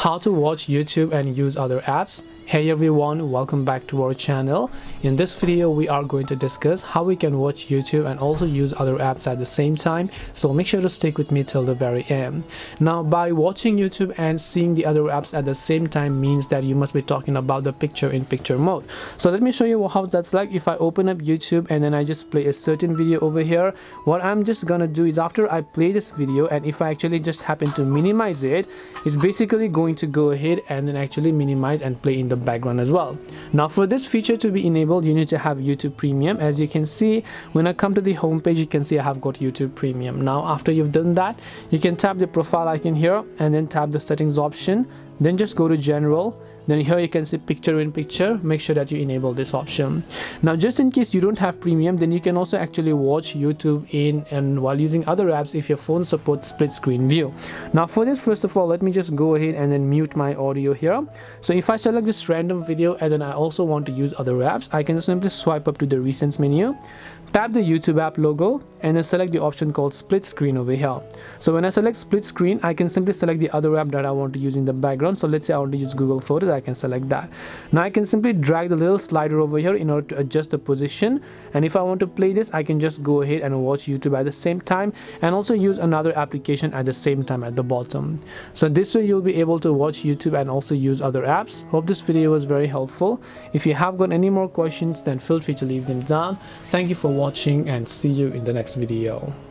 how to watch YouTube and use other apps. Hey everyone, welcome back to our channel. In this video we are going to discuss how we can watch YouTube and also use other apps at the same time, so make sure to stick with me till the very end. Now, by watching YouTube and seeing the other apps at the same time means that you must be talking about the picture-in-picture mode. So let me show you how that's like. If I open up YouTube and then I just play a certain video over here, what I'm just gonna do is after I play this video, and if I actually just happen to minimize it, it's basically going to go ahead and then actually minimize and play in the background as well. Now, for this feature to be enabled, you need to have YouTube Premium. As you can see, when I come to the home page, you can see I have got YouTube Premium. Now, after you've done that, you can tap the profile icon here and then tap the settings option, then just go to general. Then here you can see picture in picture. Make sure that you enable this option. Now, just in case you don't have premium, then you can also actually watch YouTube in and while using other apps if your phone supports split screen view. Now, for this, first of all, let me just go ahead and then mute my audio here. So if I select this random video and then I also want to use other apps, I can simply swipe up to the recents menu, tap the YouTube app logo, and then select the option called split screen over here. So when I select split screen, I can simply select the other app that I want to use in the background. So let's say I want to use Google Photos, I can select that. Now I can simply drag the little slider over here in order to adjust the position, and if I want to play this, I can just go ahead and watch YouTube at the same time and also use another application at the same time at the bottom. So this way you'll be able to watch YouTube and also use other apps. Hope this video was very helpful. If you have got any more questions, then feel free to leave them down. Thank you for watching and see you in the next video.